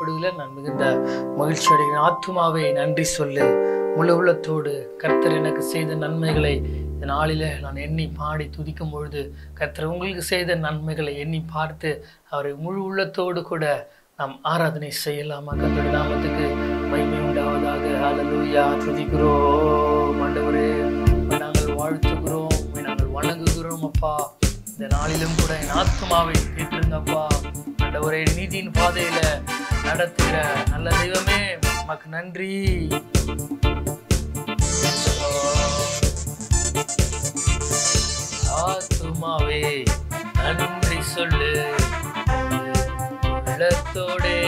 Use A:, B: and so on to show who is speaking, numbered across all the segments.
A: காணப்படுவதில் நான் மிகுந்த மகிழ்ச்சி அடைகிறேன். ஆத்துமாவே நன்றி சொல்லு. முழு உள்ளத்தோடு கர்த்தர் எனக்கு செய்த நன்மைகளை இந்த நாளில் நான் எண்ணி பாடி துதிக்கும் பொழுது கர்த்தர் உங்களுக்கு செய்த நன்மைகளை எண்ணி பார்த்து அவரை முழு உள்ளத்தோடு கூட நாம் ஆராதனை செய்யலாமா? கர்த்தருடைய நாமத்துக்கு மகிமை உண்டாவதாக. ஹல்லேலூயா. துதிக்கிறோம் ஆண்டவரே, நாங்கள் வாழ்த்துகிறோம், நாங்கள் வணங்குகிறோம் அப்பா. இந்த நாளிலும் கூட என் ஆத்துமாவை கேட்டுருங்கப்பா. ஆண்டவரே, நீதியின் பாதையில நடத்துகிற நல்ல தெய்வமே, உமக்கு நன்றி. ஆத்துமாவே நன்றி சொல்லு உள்ளத்தோடே.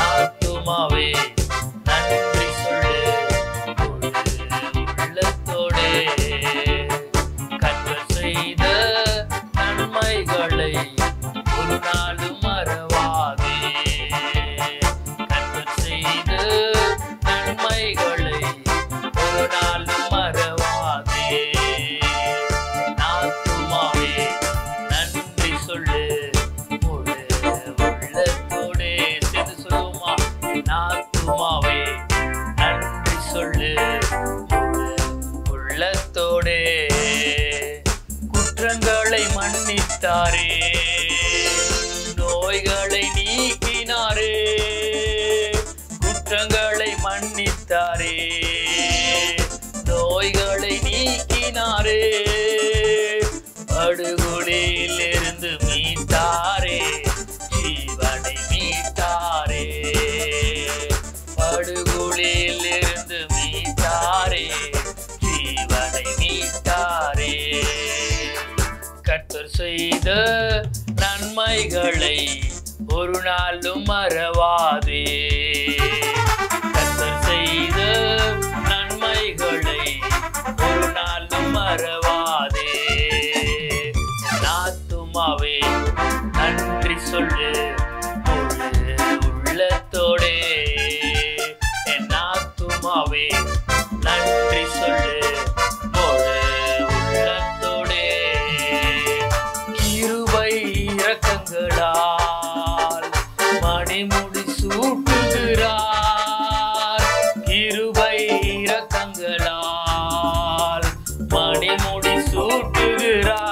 A: ஆத்துமாவே நன்றி சொல்லு உள்ளத்தோடே. கர்த்தர் செய்த நன்மைகளை ஒரு நாளும் மறவாதே. கர்த்தர் செய்த நன்மைகளை ஒரு நாளும் மறவாதே. ஆத்துமாவே நன்றி சொல்லு உள்ளத்தோடே. சேர்ந்து சொல்லுவோமா? ஆத்துமாவே நன்றி சொல்லு உள்ளத்தோடே. குற்றங்களை மன்னித்தாரே, நோய்களை நீக்கினாரே. குற்றங்களை மன்னித்தாரே, நோய்களை நீக்கினாரே. படுகொலியில் இருந்து மீட்டாரே, ஜீவனை மீட்டாரே. படுகொலியில் இருந்து மீட்டாரே, ஜீவனை மீட்டாரே. கர்த்தர் செய்த நன்மைகளை ஒரு நாளும் மறவாதே. கர்த்தர் செய்த நன்மைகளை ஒரு நாளும் மறவாதே. ஆத்துமாவே நன்றி சொல்லு உள்ளத்தோடே. என் ஆத்துமாவே நன்றி சொல்லு உள்ளத்தோடே. கிருபை இரக்கங்களால் மணிமுடி சூட்டுகிறார். கிருபை இரக்கங்களால் மணிமுடி சூட்டுகிறார்.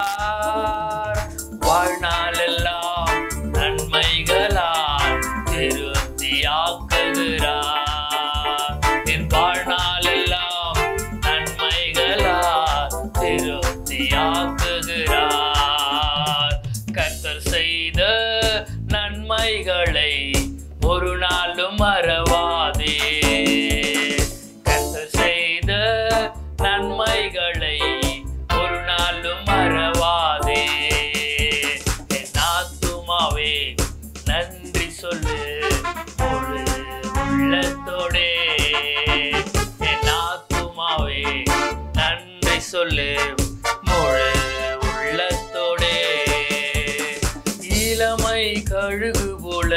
A: வாழ்நாளெல்லாம் நன்மைகளால் திருப்தியாக்குகிறார். என் வாழ்நாளெல்லாம் நன்மைகளால் திருப்தியாக்குகிறார். கர்த்தர் செய்த நன்மைகளை ஒரு நாளும் மறவாதே. கர்த்தர் செய்த நன்மைகளை ஒரு நாளும் மறவாதே. என் ஆத்துமாவே நன்றி சொல்லு உள்ளத்தோடே. என் ஆத்துமாவே நன்றி சொல்லு உள்ளத்தோடே. இளமை கழுகு போல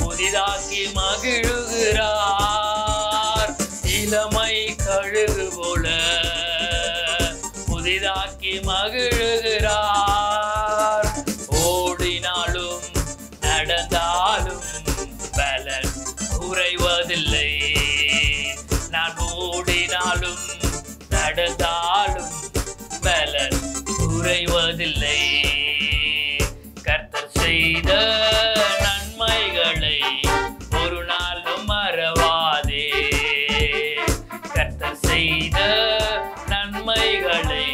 A: புதிதாக்கி மகிழுகிறார். இளமை கழுகு போல புதிதாக்கி மகிழுகிறார். ஓடினாலும் நடந்தாலும் பலன் குறைவதில்லை. நான் ஓடினாலும் நடந்தாலும் பலன் குறைவதில்லை. கர்த்தர் செய்த நன்மைகளை ஒரு நாளும் மறவாதே. கர்த்தர் செய்த நன்மைகளை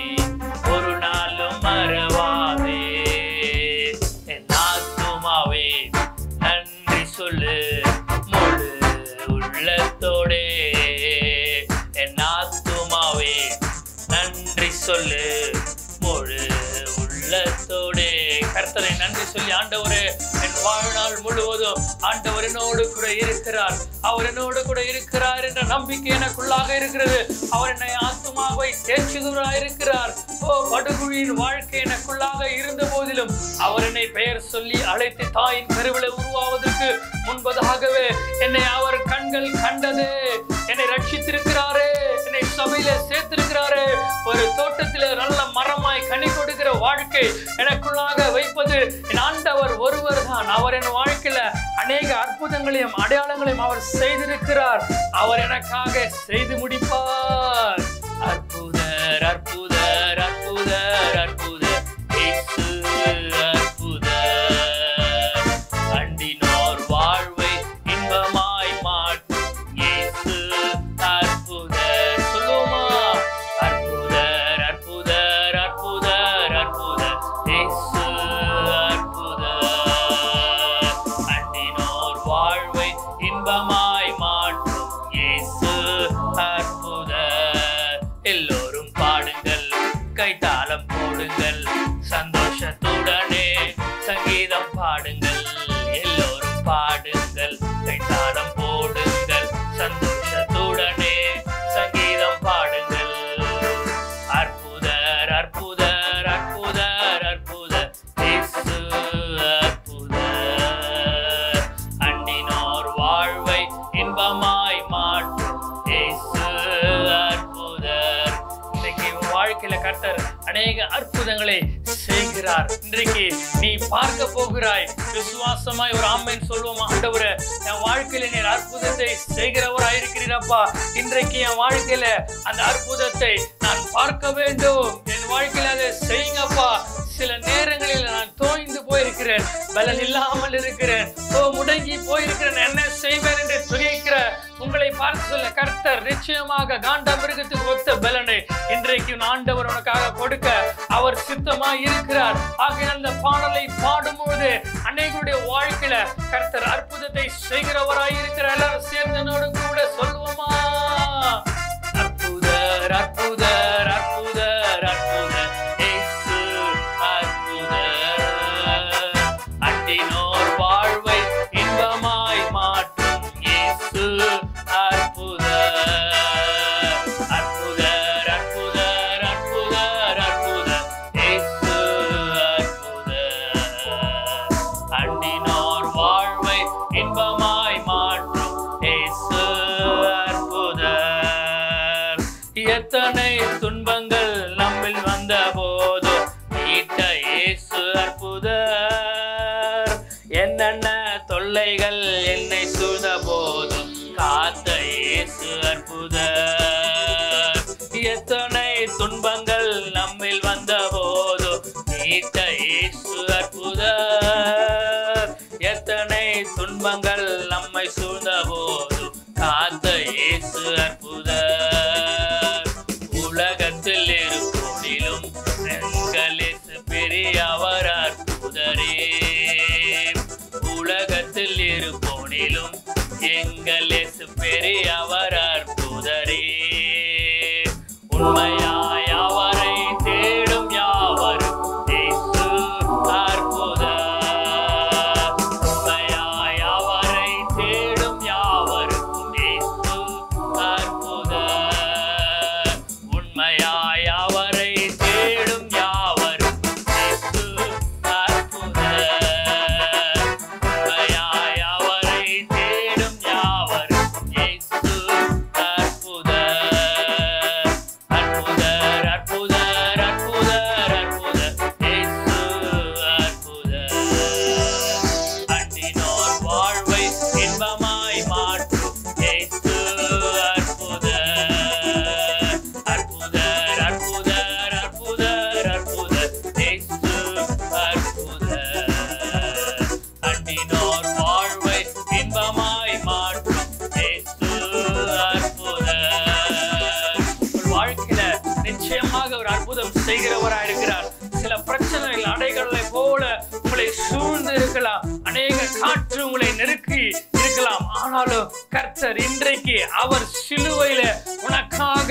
A: ஒரு நாளும் மறவாதே. என் ஆத்துமாவே நன்றி சொல்லு முழு உள்ளத்தோடே. என் ஆத்துமாவே நன்றி சொல்லு முழு உள்ளத்தோடே. கர்த்தரை நன்றி சொல்லி, ஆண்டவரே என் வாழ்நாள் முழுவதும் ஆண்டவர் என்னோடு கூட இருக்கிறார், அவர் என்னோடு கூட இருக்கிறார் என்ற நம்பிக்கை எனக்குள்ளாக இருக்கிறது. அவர் என்னை ஆத்துமாவை தேற்றுகிறவராய் இருக்கிறார். ஓ, படுகுழியின் வாழ்க்கை எனக்குள்ளாக இருந்த போதிலும் அவர் என்னை பெயர் சொல்லி அழைத்து தாயின் கருவிலை உருவாவதற்கு முன்பதாகவே என்னை அவர் கண்கள் கண்டது. என்னை ரட்சித்திருக்கிறாரே, என்னை சபையில சேர்த்திருக்கிறாரே. ஒரு தோட்டத்தில நல்ல மரமாய் கனி கொடுக்கிற வாழ்க்கை எனக்குள்ளாக வைப்பது என் ஆண்டவர் ஒருவர் தான். தான். அவர் என் வாழ்க்கையில அநேக அற்புதங்களையும் அடையாளங்களையும் அவர் செய்திருக்கிறார். அவர் எனக்காக செய்து முடிப்பார். அற்புதர் அற்புதர் அற்புதர் அற்புதர் இயேசு அற்புதர். அண்டினோர் வாழ்வை இன்பமாய் மாற்றும் இயேசு அற்புதர். சொல்லுவோமா? அற்புதர் அற்புதர் அற்புதர் அற்புதர் இயேசு அற்புதர். அண்டினோர் வாழ்வை இன்பமாய் மாற்றும் இயேசு அற்புதர். எல்லோரும் பாடுங்கள், கைத்தாளம் போடுங்கள், சந்தோஷத்துடனே சங்கீதம் பாடுங்கள். எல்லோரும் பாடுங்கள், கைத்தாளம் போடுங்கள், சந்தோஷத்துடனே சங்கீதம் பாடுங்கள். அற்புதர் அற்புதர் அற்புதர் அற்புதர் இயேசு அற்புதர். அண்டினோர் வாழ்வை இன்பமாய் மாற்றும் இயேசு அற்புதர். இன்றைக்கு வாழ்க்கையில கர்த்தர் அநேக அற்புதங்களை செய்கிறார். இன்றைக்கு நீ பார்க்க போகிறாய். விசுவாசமாய் ஒரு ஆமென் சொல்வோம். ஆண்டவரே, என் வாழ்க்கையில நீர் அற்புதத்தை செய்கிறவராய் இருக்கிறீரப்பா. இன்றைக்கு என் வாழ்க்கையில அந்த அற்புதத்தை நான் பார்க்க வேண்டும். என் வாழ்க்கையில அதை செய்யுங்கப்பா. சில நேரங்களில் நான் தோய்ந்து போயிருக்கிறேன், பலன் இல்லாமல் இருக்கிறேன், முடங்கி போயிருக்கிறேன், என்ன செய்வேன் என்று துணிக்கிற உங்களை பார்த்து சொல்ல கர்த்தர் நிச்சயமாக காண்டாமிருகத்துக்கு ஒத்த பலனை இன்றைக்கு ஆண்டவர் உனக்காக கொடுக்க அவர் சித்தமாய் இருக்கிறார். ஆகையால் அந்த பாடலை பாடும்போது அநேகருடைய வாழ்க்கையில கர்த்தர் அற்புதத்தை செய்கிறவராய் இருக்கிறார். எல்லாரும் சேர்ந்தனோடு கூட சொல்லுவோமா? அற்புதர் அற்புதர் அற்புதர் அற்புதர் இயேசு அற்புதர். அண்டினோர் வாழ்வை இன்பமாய் மாற்றும் இயேசு அற்புதர். அற்புதர் அற்புதர் அற்புதர் அற்புதர் இயேசு அற்புதர். அண்டினோர் வாழ்வை இன்பமாய் மாற்றும் இயேசு அற்புதர். எத்தனை துன்பங்கள் நம்மில் வந்த போது மீட்ட இயேசு அற்புதர். என்னென்ன தொல்லைகள் என்னை சூழ்ந்த போது காத்த இயேசு அற்புதர். எத்தனை துன்பங்கள் நம்மில் வந்த போது மீட்ட இயேசு அற்புதர். எத்தனை துன்பங்கள் நம்மை சூழ்ந்த போது காத்த இயேசு அற்புதர். உலகத்தில் இருப்போனிலும் எங்கள் இயேசு பெரியவர் அற்புதரே. உலகத்தில் இருப்போனிலும் எங்கள் இயேசு பெரியவர் அற்புதரே. உண்மையாய் அவரை தேடும் யாவரும் இயேசு அற்புதர். உண்மையாய் அவரை தேடும் யாவருக்கும் இயேசு அற்புதர். உண்மையாய் அவரை தேடும் யாவருக்கும் இயேசு அற்புதர். உண்மையாய் அவரை தேடும் யாவருக்கும் இயேசு அற்புதர். அற்புதர் அற்புதர் அற்புதர் அற்புதர் இயேசு அற்புதர். அண்டினோர் வாழ்வை இன்பமாய் மாற்றும் இயேசு அற்புதர். அற்புதர் அற்புதர் அற்புதர் அற்புதர் இயேசு அற்புதர். அண்டினோர் வாழ்வை இன்பமாய் மாற்றும் இயேசு அற்புதர். வாழ்க்கையில நிச்சயமாக ஒரு அற்புதம் செய்கிறவராய் இருக்கிறார். சில பிரச்சனைகள் அடைகளை போல உங்களை சூழ்ந்து இருக்கலாம், அநேக காற்று உங்களை நெருக்கி இருக்கலாம். ஆனாலும் கர்த்தர் இன்றைக்கு அவர் சிலுவையில உனக்காக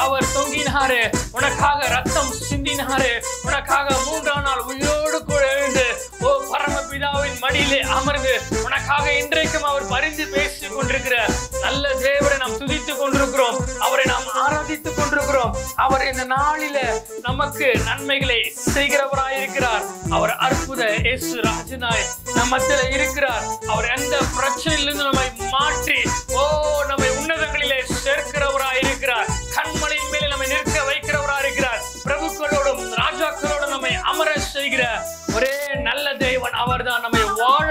A: அவர் தொங்கினாரு, உனக்காக ரத்தம் சிந்தினாரு, உனக்காக 3ஆம் நாள் உயிரோடு கூட எழுந்து பரமபிதாவின் மடியிலே அமர்ந்து உனக்காக இன்றைக்கும் அவர் பரிந்து பேசிக் கொண்டிருக்கிற நல்ல தேவரை நாம் துதித்துக் கொண்டிருக்கிறோம். அவரை நாம் ஆராதித்துக் கொண்டிருக்கிறோம். அவர் இந்த நாளில நமக்கு நன்மைகளை செய்கிறவராயிருக்கிறார். அவர் அற்புத இயேசு ராஜனாய் நம்மத்தில இருக்கிறார். அவர் எந்த பிரச்சனையிலிருந்து நம்மை மாற்றி நம்மை உன்னதங்களிலே சேர்க்கிறவராயிருக்கிறார். கண்மலையின் மேலே நம்மை நிற்க வைக்கிறவராயிருக்கிறார். பிரபுக்களோடும் ராஜாக்களோடும் நம்மை அமர செய்கிற ஒரே நல்ல தேவன் அவர்தான். நம்மை வாழ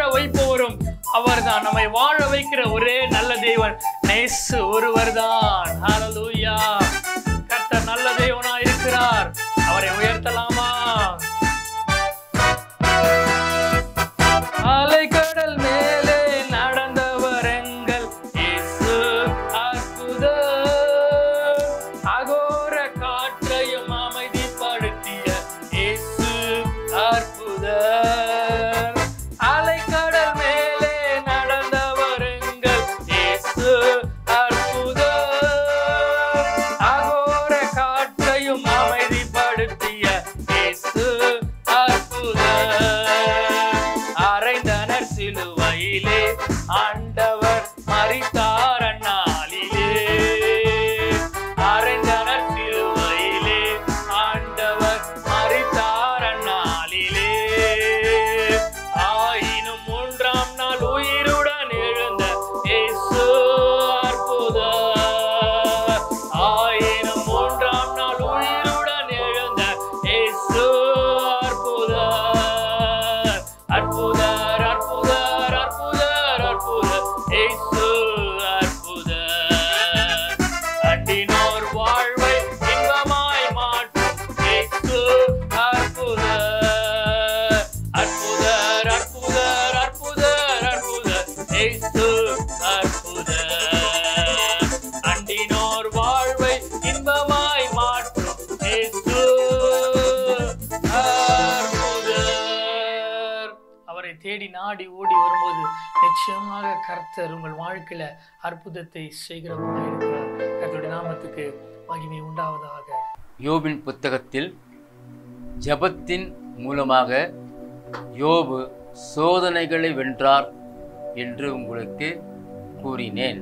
A: ஒரே நல்ல தேவன் நேசு ஒருவர்தான். ஹல்லேலூயா. கர்த்தர் நல்ல தேவனா இருக்கிறார். அவரை உயர்த்தலாமா? அலைக்கடல் மேலே நடந்தவர் எங்கள் இயேசு அற்புதர். அகோர காற்றையும் அமைதிப்படுத்திய இயேசு அற்புதர். அலைக்கடல் மேலே நடந்தவர் எங்கள் இயேசு அற்புதர். அகோர காற்றையும் அமைதிப்படுத்திய இயேசு அற்புதர். அறைந்தனர் சிலுவையிலே ஆண்டவர் மரித்தார் அந்நாளிலே. அறைந்தனர் சிலுவையிலே ஆண்டவர் மரித்தார் அந்நாளிலே. ஆயினும் மூன்றாம் நாள் உயிருடன் எழுந்த இயேசு அற்புதர். ஆயினும் மூன்றாம் நாள் உயிருடன் எழுந்த இயேசு அற்புதர். அற்புதர் அற்புதர் அற்புதர் அற்புதர் இயேசு அற்புதர். அண்டினோர் வாழ்வை இன்பமாய் மாற்றும் இயேசு அற்புதர். அற்புதர் அற்புதர் அற்புதர் அற்புதர் இயேசு அற்புதர். அண்டினோர் வாழ்வை இன்பமாய் மாற்றும் இயேசு அற்புதர். அவரை தேடி நாடி ஓடி வரும்போது நிச்சயமாக கர்த்தர் உங்கள் வாழ்க்கையில அற்புதத்தை செய்கிறவராக இருக்கிறார். கர்த்தருடைய நாமத்துக்கு மகிமை உண்டாவதாக.
B: யோபின் புத்தகத்தில் ஜெபத்தின் மூலமாக யோபு சோதனைகளை வென்றார் என்று உங்களுக்கு கூறினேன்.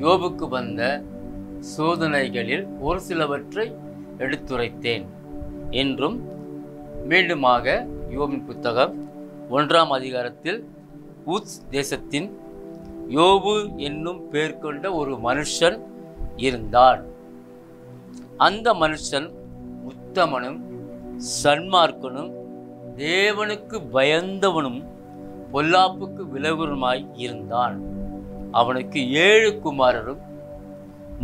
B: யோபுக்கு வந்த சோதனைகளில் ஒரு சிலவற்றை எடுத்துரைத்தேன் என்றும் மீண்டுமாக யோபின் புத்தகம் 1ஆம் அதிகாரத்தில் ஊத்ஸ் தேசத்தின் யோபு என்னும் பெயர் கொண்ட ஒரு மனுஷன் இருந்தான். அந்த மனுஷன் உத்தமனும் சன்மார்க்கனும் தேவனுக்கு பயந்தவனும் பொல்லாப்புக்கு விலகுமாய் இருந்தான். அவனுக்கு 7 குமாரரும்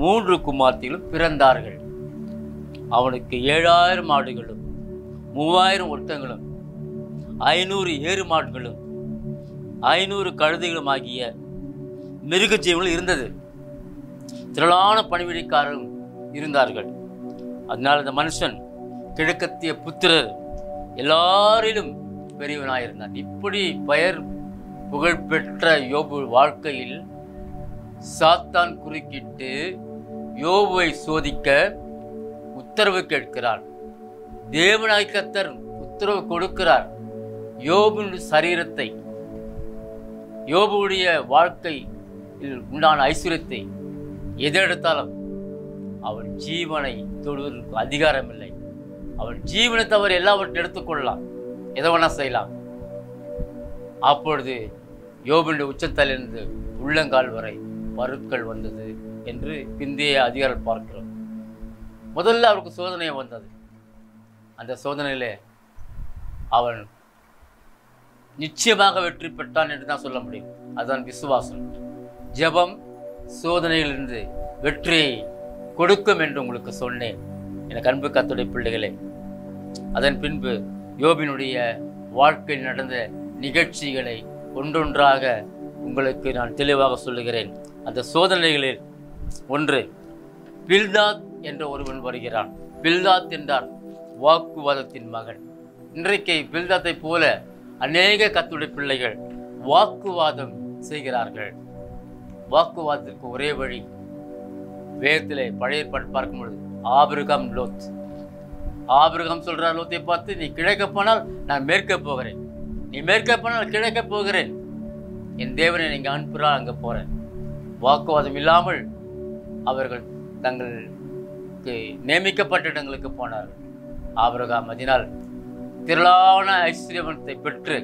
B: 3 குமார்த்திகளும் பிறந்தார்கள். அவனுக்கு 7000 மாடுகளும் 3000 ஒட்டங்களும் 500 ஏறு மாடுகளும் 500 கழுதைகளும் ஆகிய மிருக ஜீவன்கள் இருந்தது. திரளான பணிவிடைக்காரரும் இருந்தார்கள். அதனால் அந்த மனுஷன் கிழக்கத்திய புத்திரர் எல்லாரிலும் பெரியவனாயிருந்தான். இப்படி பெயர் புகழ்பெற்ற யோபு வாழ்க்கையில் சாத்தான் குறுக்கிட்டு யோபுவை சோதிக்க உத்தரவு கேட்கிறார். தேவனாய் கர்த்தர் உத்தரவு கொடுக்கிறார். யோபுடைய சரீரத்தை, யோபுடைய வாழ்க்கையில் உண்டான ஐஸ்வர்யத்தை எதெடுத்தாலும் அவன் ஜீவனை தொடுவதற்கு அதிகாரம் இல்லை. அவன் ஜீவனை தவிர எல்லாவற்றையும் எடுத்துக்கொள்ளலாம், எதை வேணா செய்யலாம். அப்பொழுது யோபுடைய உச்சத்தலிருந்து உள்ளங்கால் வரை பருக்கள் வந்தது என்று பிந்தைய அதிகாரம் பார்க்கிறோம். முதல்ல அவருக்கு சோதனை வந்தது. அந்த சோதனையிலே அவன் நிச்சயமாக வெற்றி பெற்றான் என்று தான் சொல்ல முடியும். அதுதான் விசுவாசம். ஜெபம் சோதனையிலிருந்து வெற்றியை கொடுக்கும் என்று உங்களுக்கு சொன்னேன், எனக்கு அன்பு கர்த்தருடைய பிள்ளைகளே. அதன் பின்பு யோபினுடைய வாழ்க்கையில் நடந்த நிகழ்ச்சிகளை ஒன்றொன்றாக உங்களுக்கு நான் தெளிவாக சொல்லுகிறேன். அந்த சோதனைகளில் ஒன்று, பில்தாத் என்ற ஒருவன் வருகிறான். பில்தாத் என்றார் வாக்குவாதத்தின் மகன். இன்றைக்கு பில்தாத்தை போல அநேக கர்த்தருடைய பிள்ளைகள் வாக்குவாதம் செய்கிறார்கள். வாக்குவாதத்திற்கு ஒரே வழி, வேதத்திலே பழைய ஏற்பாடு பார்க்கும்பொழுது ஆபிரகாம் லோத். ஆபிரகாம் சொல்றார் லோத்தை பார்த்து, நீ கிழக்க போனால் நான் மேற்க போகிறேன், நீ மேற்க போனால் கிழக்க போகிறேன், என் தேவனை நீங்க அனுப்புறா அங்க போறேன். வாக்குவாதம் இல்லாமல் அவர்கள் தங்களுக்கு நியமிக்கப்பட்ட இடங்களுக்கு போனார்கள். ஆபிரகாம் அதனால் திரளான ஐஸ்வர்யத்தை பெற்று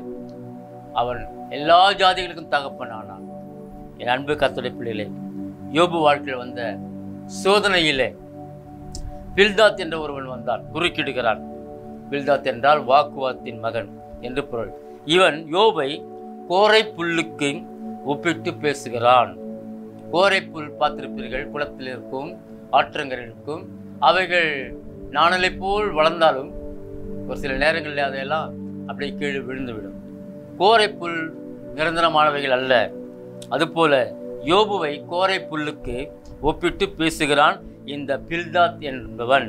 B: அவன் எல்லா ஜாதிகளுக்கும் தகப்பனானான். என் அன்பு கர்த்தருடைய பிள்ளைகளே, யோபு வாழ்க்கையில் வந்த சோதனையிலே பில்தாத் என்ற ஒருவன் வந்தான், குறுக்கிடுகிறான். பில்தாத் என்றால் வாக்குவாதத்தின் மகன் என்று பொருள். இவன் யோபை கோரை புல்லுக்கு ஒப்பிட்டு பேசுகிறான். கோரைப்புல் பார்த்திருப்பீர்கள், குளத்தில் இருக்கும், ஆற்றங்கரையில் இருக்கும். அவைகள் நாணலை போல் வளர்ந்தாலும் ஒரு சில நேரங்களில் அதையெல்லாம் அப்படியே கீழே விழுந்துவிடும். கோரைப்புல் நிரந்தரமானவைகள் அல்ல. அதுபோல யோபுவை கோரை புல்லுக்கு ஒப்பிட்டு பேசுகிறான் இந்த பில்தாத் என்பவன்.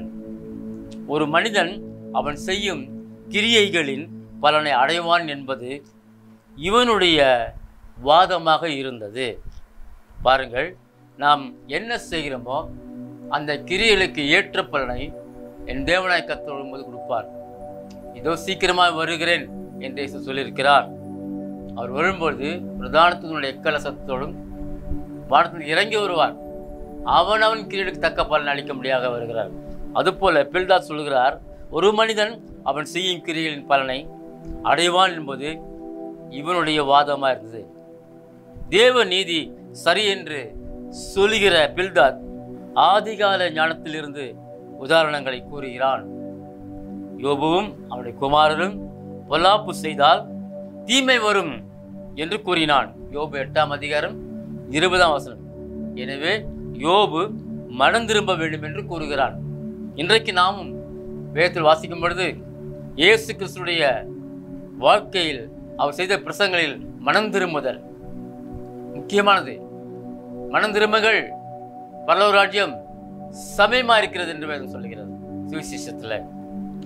B: ஒரு மனிதன் அவன் செய்யும் கிரியைகளின் பலனை அடைவான் என்பது இவனுடைய வாதமாக இருந்தது. பாருங்கள், நாம் என்ன செய்கிறோமோ அந்த கிரியைகளுக்கு ஏற்ற பலனை என் தேவனாய் கர்த்தர் வரும்போது கொடுப்பார். இதோ சீக்கிரமாக வருகிறேன் என்று சொல்லியிருக்கிறார். அவர் வரும்பொழுது பிரதானத்தினுடைய எக்கல சத்தத்தோடும் வானத்தில் இறங்கி வருவார். அவன் கிரியைகளுக்கு தக்க பலன் அளிக்க முடியாத வருகிறார். அதுபோல பில்தாத் சொல்கிறார், ஒரு மனிதன் அவன் செய்யும் கிரியைகளின் பலனை அடைவான் என்பது இவனுடைய வாதமாக இருந்தது. தேவ நீதி சரி என்று சொல்லுகிற பில்தாத் ஆதிகால ஞானத்திலிருந்து உதாரணங்களை கூறுகிறான். யோபுவும் அவனுடைய குமாரரும் பொல்லாப்பு செய்தால் தீமை வரும் என்று கூறினான். யோபு 8ஆம் அதிகாரம் 20ஆம் வசனம். எனவே யோபு மனம் திரும்ப வேண்டும் என்று கூறுகிறான். இன்றைக்கு நாமும் வேதத்தில் வாசிக்கும் பொழுது இயேசு கிறிஸ்துடைய வாழ்க்கையில் அவர் செய்த பிரசங்களில் மனம் திரும்புதல் முக்கியமானது. மனம் திரும்புங்கள், பரலோக ராஜ்யம் சமயமா இருக்கிறது என்று வேதம் சொல்லுகிறது சுவிசேஷத்தில்.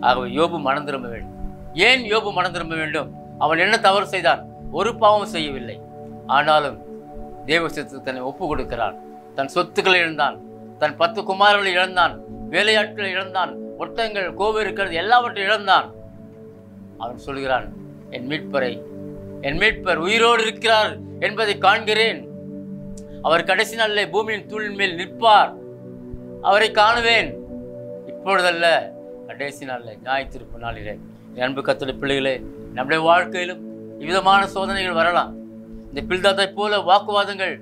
B: ஆகவே யோபு மனம் திரும்ப வேண்டும். ஏன் யோபு மனம் திரும்ப வேண்டும்? அவன் என்ன தவறு செய்தான்? ஒரு பாவம் செய்யவில்லை. ஆனாலும் தேவசத்துக்கு தன்னை ஒப்பு கொடுக்கிறான். தன் சொத்துக்களை இழந்தான், தன் 10 குமாரர்களை இழந்தான், வேலையாட்களை இழந்தான், ஒட்டங்கள், கோவில் இருக்கிறது எல்லாவற்றையும் இழந்தான். அவன் சொல்கிறான், என் மீட்பர் உயிரோடு இருக்கிறார் என்பதை காண்கிறேன். அவர் கடைசி நாளிலே பூமியின் தூளின் மேல் நிற்பார். அவரை காணுவேன். இப்பொழுதல்ல, கடைசி நாளில், நியாயத்தீர்ப்பு நாளிலே. அன்பு கர்த்தருடைய பிள்ளைகளே, நம்முடைய வாழ்க்கையிலும் விதமான சோதனைகள் வரலாம். இந்த பில்தாத்தை போல வாக்குவாதங்கள்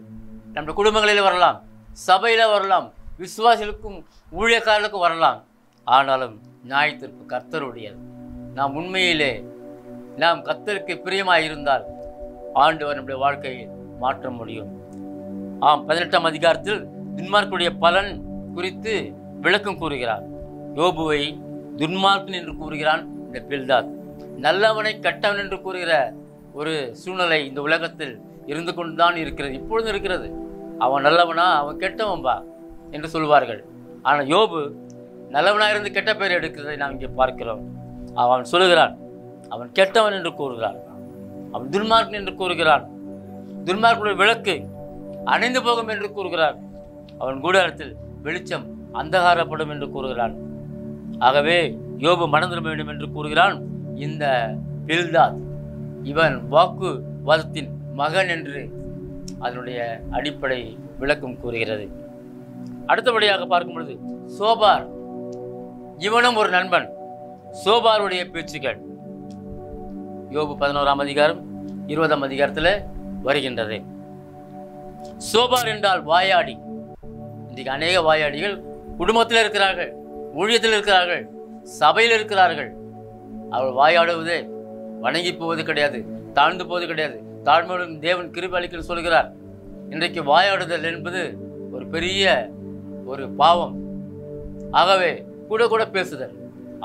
B: நம்முடைய குடும்பங்களில் வரலாம், சபையில வரலாம், விசுவாசிகளுக்கும் ஊழியக்காரர்களுக்கும் வரலாம். ஆனாலும் நியாயத்தீர்ப்பு கர்த்தருடையது. நாம் உண்மையிலே நாம் கர்த்தருக்கு பிரியமாய் இருந்தால் ஆண்டவர் நம்முடைய வாழ்க்கையை மாற்ற முடியும். 18ஆம் அதிகாரத்தில் துன்மார்க்குடைய பலன் குறித்து விளக்கம் கூறுகிறார். யோபுவை துன்மார்க்கன் என்று கூறுகிறான் இந்த பில்தாத். நல்லவனை கெட்டவன் என்று கூறுகிற ஒரு சூழ்நிலை இந்த உலகத்தில் இருந்து கொண்டுதான் இருக்கிறது, இப்பொழுதும் இருக்கிறது. அவன் நல்லவனா, அவன் கெட்டவன்பா என்று சொல்வார்கள். ஆனால் யோபு நல்லவனாக இருந்து கெட்ட பேர் எடுக்கிறதை நாம் இங்கே பார்க்கிறோம். அவன் சொல்லுகிறான், அவன் கெட்டவன் என்று கூறுகிறான், அவன் துன்மார்க்கன் என்று கூறுகிறான். துன்மார்க்குடைய விளக்கு அணைந்து போகும் என்று கூறுகிறான். அவன் கூடாரத்தில் வெளிச்சம் அந்தகாரப்படும் என்று கூறுகிறான். ஆகவே யோபு மனம் திரும்ப வேண்டும் என்று கூறுகிறான் இந்த பில்தாத். இவன் வாக்குவாதத்தின் மகன் என்று அதனுடைய அடிப்படை விளக்கம் கூறுகிறது. அடுத்தபடியாக பார்க்கும் பொழுது சோபார், இவனும் ஒரு நண்பன். சோபாருடைய பேச்சுக்கள் யோபு 11ஆம் அதிகாரம் 20ஆம் அதிகாரத்தில் வருகின்றது. சோபார் என்றால் வாயாடி. இன்றைக்கு அநேக வாயாடிகள் குடும்பத்தில் இருக்கிறார்கள், ஊழியத்தில் இருக்கிறார்கள், சபையில் இருக்கிறார்கள். அவர்கள் வாயாடுவதே வணங்கி போவது கிடையாது, தாழ்ந்து போவது கிடையாது. தாழ்மையுடன் தேவன் கிருபை அளிக்க சொல்கிறார். இன்றைக்கு வாயாடுதல் என்பது ஒரு பெரிய ஒரு பாவம். ஆகவே கூட பேசுதல்.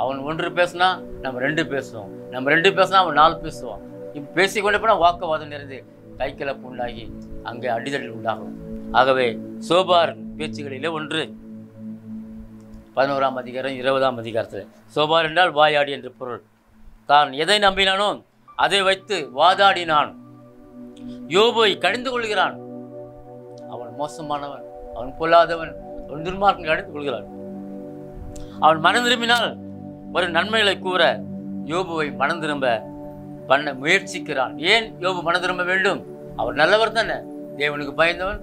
B: அவன் 1 பேசினா நம்ம 2 பேசுவோம், நம்ம 2 பேசினா அவன் 4 பேசுவான். இப்போ பேசிக்கொண்டே போனால் வாக்குவாதம் நிறைந்து கைக்கிழப்பு உண்டாகி அங்கே அடிதல் உண்டாகும். ஆகவே சோபார் பேச்சுகளிலே ஒன்று 11ஆம் அதிகாரம் 20ஆம் அதிகாரத்தில். சோபார் என்றால் வாயாடி என்று பொருள். தான் எதை நம்பினானோ அதை வைத்து வாதாடினான். யோபுவை கடிந்து கொள்கிறான். அவன் மோசமானவன், அவன் பொல்லாதவன், அவன் துன்மார்க்கன் கடிந்து கொள்கிறான். அவன் மனம் திரும்பினால் ஒரு நன்மைகளை கூற யோபுவை மனம் திரும்ப பண்ண முயற்சிக்கிறான். ஏன் யோபு மனம் திரும்ப வேண்டும்? அவர் நல்லவர் தானே, தேவனுக்கு பயந்தவன்,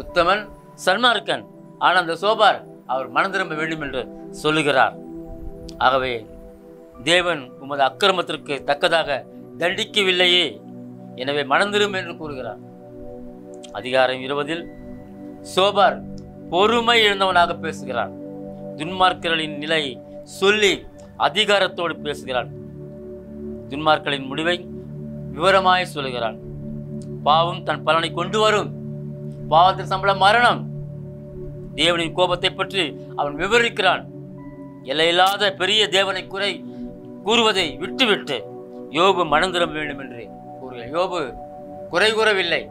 B: உத்தமன், சன்மார்க்கன். ஆனால் அந்த சோபார் அவர் மனம் திரும்ப வேண்டும் என்று சொல்லுகிறார். ஆகவே தேவன் உமது அக்கிரமத்திற்கு தக்கதாக தண்டிக்கவில்லையே, எனவே மனம் திரும்ப என்று கூறுகிறார். அதிகாரம் 20இல் சோபார் பொறுமை இழந்தவனாக பேசுகிறான். துன்மார்க்கர்களின் நிலை சொல்லி அதிகாரத்தோடு பேசுகிறான். துன்மார்க்கர்களின் முடிவை விவரமாய் சொல்லுகிறான். பாவம் தன் பலனை கொண்டு வரும். பாவத்தின் சம்பளம் மரணம். தேவனின் கோபத்தை பற்றி அவன் விவரிக்கிறான். எல்லையில்லாத பெரிய தேவனை குறை கூறுவதை விட்டுவிட்டு யோபு மனம் திரும்ப வேண்டும் என்று கூறுகிறார். யோபு குறை கூறவில்லை.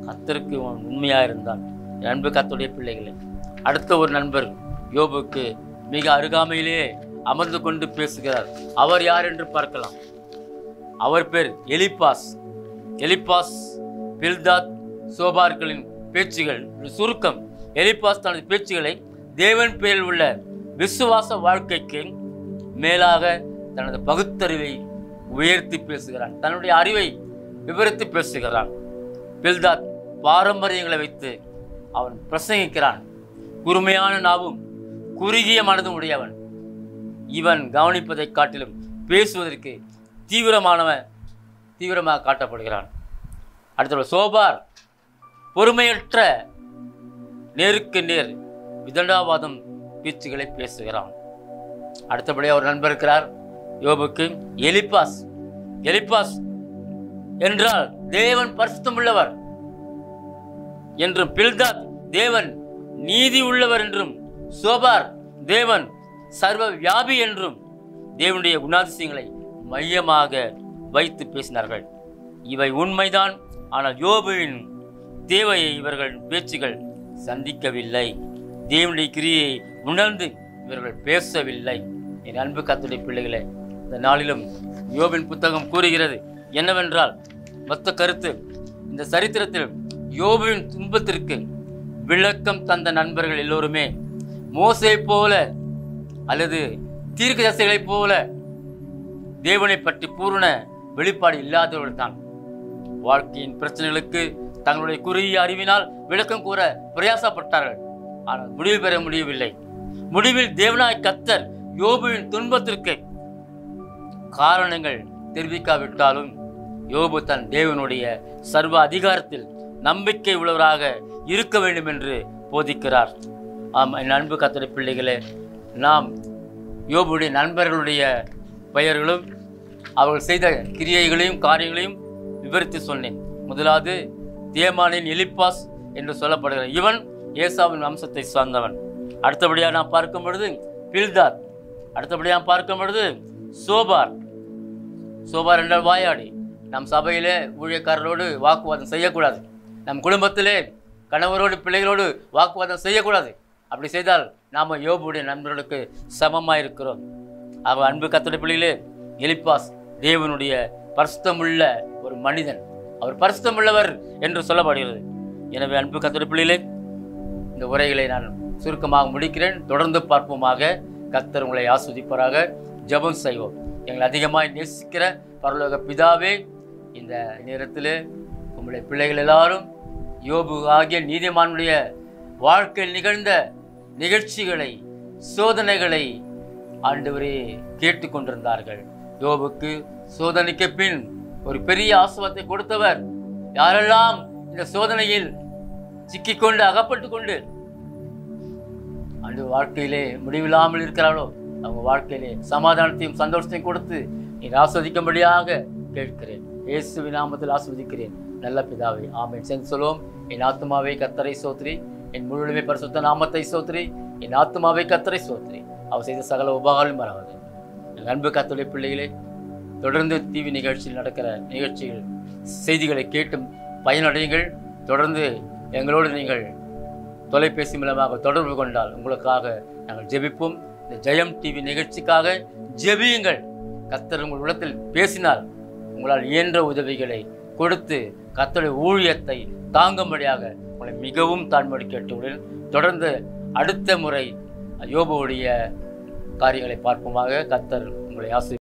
B: கர்த்தருக்கு உண்மையாயிருந்தான். அன்பு கர்த்தருடைய பிள்ளைகளே, அடுத்த ஒரு நண்பர் யோபுக்கு மிக அருகாமையிலே அமர்ந்து கொண்டு பேசுகிறார். அவர் யார் என்று பார்க்கலாம். அவர் பேர் எலிப்பாஸ். எலிப்பாஸ் பில்தாத் சோபார்களின் பேச்சுகள் சுருக்கம். எலிப்பாஸ் தனது பேச்சுகளை தேவன் பேரில் உள்ள விசுவாச வாழ்க்கைக்கு மேலாக தனது பகுத்தறிவை உயர்த்தி பேசுகிறான். தன்னுடைய அறிவை விவரித்து பேசுகிறான். பில்தாத் பாரம்பரியங்களை வைத்து அவன் பிரசங்கிக்கிறான். குறுமையான நாவும் குறுகிய மனதும் உடையவன். இவன் கவனிப்பதை காட்டிலும் பேசுவதற்கு தீவிரமாக காட்டப்படுகிறான். அடுத்த சோபார் பொறுமையற்ற நேருக்கு நேர் விதண்டாவாதம் பேச்சுகளை பேசுகிறான். அடுத்தபடியாக ஒரு நண்பர் இருக்கிறார் யோபுக்கு, எலிப்பாஸ். எலிப்பாஸ் என்றால் தேவன் பரிசுத்தம் உள்ளவர் என்றும், பில்தாத் தேவன் நீதி உள்ளவர் என்றும், சோபார் தேவன் சர்வ வியாபி என்றும் தேவனுடைய குணாதிசயங்களை மையமாக வைத்து பேசினார்கள். இவை உண்மைதான். ஆனால் யோபுவின் தேவையை இவர்கள் பேச்சுகள் சந்திக்கவில்லை. தேவனுடைய கிரியை உணர்ந்து இவர்கள் பேசவில்லை. என் அன்பு கர்த்தருடைய பிள்ளைகளே, இந்த நாளிலும் யோபின் புத்தகம் கூறுகிறது என்னவென்றால், மொத்த கருத்து இந்த சரித்திரத்தில் யோபுவின் துன்பத்திற்கு விளக்கம் தந்த நண்பர்கள் எல்லோருமே மோசே போல அல்லது தீர்க்கதரிசிகளைப் போல தேவனை பற்றி பூரண வெளிப்பாடு இல்லாதவர்கள் தான். வாழ்க்கையின் பிரச்சனைகளுக்கு தங்களுடைய குறுகிய அறிவினால் விளக்கம் கூற பிரயாசப்பட்டார்கள். ஆனால் முடிவு பெற முடியவில்லை. முடிவில் தேவனாய் கர்த்தர் யோபுவின் துன்பத்திற்கு காரணங்கள் தெரிவிக்காவிட்டாலும் யோபு தன் தேவனுடைய சர்வ அதிகாரத்தில் நம்பிக்கை உள்ளவராக இருக்க வேண்டும் என்று போதிக்கிறார். ஆம், என் அன்பு கர்த்தருடைய பிள்ளைகளே, நாம் யோபுடைய நண்பர்களுடைய பெயர்களும் அவர்கள் செய்த கிரியைகளையும் காரியங்களையும் விவரித்து சொன்னேன். முதலாவது தேமானின் எலிப்பாஸ் என்று சொல்லப்படுகிற இவன் ஏசாவின் வம்சத்தை சார்ந்தவன். அடுத்தபடியாக நாம் பார்க்கும் பொழுது பில்தாத். அடுத்தபடியாக பார்க்கும் பொழுது சோபார். சோபார் என்றால் வாயாடி. நம் சபையிலே ஊழியக்காரரோடு வாக்குவாதம் செய்யக்கூடாது. நம் குடும்பத்திலே கணவரோடு பிள்ளைகளோடு வாக்குவாதம் செய்யக்கூடாது. அப்படி செய்தால் நாம் யோபுடைய நண்பர்களுக்கு சமமாக இருக்கிறோம். ஆக அன்பு கர்த்தருடைய பிள்ளைகளே, எலிப்பாஸ் தேவனுடைய பரிசுத்தமுள்ள ஒரு மனிதன். அவர் பரிசுத்தமுள்ளவர் என்று சொல்லப்படுகிறது. எனவே அன்பு கர்த்தருடைய பிள்ளைகளே, இந்த உரைகளை நான் சுருக்கமாக முடிக்கிறேன். தொடர்ந்து பார்ப்போமாக. கர்த்தர் உங்களை ஆஸ்வதிப்பாராக. ஜெபம் செய்வோம். எங்களை அதிகமாக நேசிக்கிற பரலோக பிதாவே, இந்த நேரத்தில் உங்களுடைய பிள்ளைகள் எல்லாரும் யோபு ஆகிய நீதிமானுடைய வாழ்க்கையில் நிகழ்ந்த நிகழ்ச்சிகளை, சோதனைகளை ஆண்டவரே கேட்டுக்கொண்டிருந்தார்கள். யோபுக்கு சோதனைக்கு பின் ஒரு பெரிய ஆசீர்வாதத்தை கொடுத்தவர். யாரெல்லாம் இந்த சோதனையில் சிக்கிக்கொண்டு அகப்பட்டு கொண்டு அந்த வாழ்க்கையிலே முடிவில்லாமல் இருக்கிறார்களோ அவங்க வாழ்க்கையிலே சமாதானத்தையும் சந்தோஷத்தையும் கொடுத்து நீர் ஆஸ்வதிக்கும்படியாக கேட்கிறேன். இயேசுவின் நாமத்தில் ஆஸ்வதிக்கிறேன் நல்ல பிதாவே, ஆமென். சென்று சொல்லுவோம். என் ஆத்துமாவே கர்த்தரை சோத்ரி, என் முழுமை பரிசுத்த நாமத்தை சோத்ரி, என் ஆத்துமாவே கர்த்தரை சோத்ரி, அவர் செய்த சகல உபகாரம் மறவாது. என் அன்பு கர்த்தருடைய பிள்ளைகளே, தொடர்ந்து டிவி நிகழ்ச்சியில் நடக்கிற நிகழ்ச்சிகள் செய்திகளை கேட்டும் பயனடையுங்கள். தொடர்ந்து எங்களோடு நீங்கள் தொலைபேசி மூலமாக தொடர்பு கொண்டால் உங்களுக்காக நாங்கள் ஜெபிப்போம். இந்த ஜெயம் டிவி நிகழ்ச்சிக்காக ஜெபியுங்கள். கர்த்தர் உங்கள் உள்ளத்தில் பேசினால் உங்களால் இயன்ற உதவிகளை கொடுத்து கர்த்தருடைய ஊழியத்தை தாங்கும்படியாக உங்களை மிகவும் தாழ்மையோடு கேட்டுள்ளேன். தொடர்ந்து அடுத்த முறை யோபுவுடைய காரியங்களை பார்ப்போமாக. கர்த்தர் உங்களை ஆசீர்வதிப்பார்.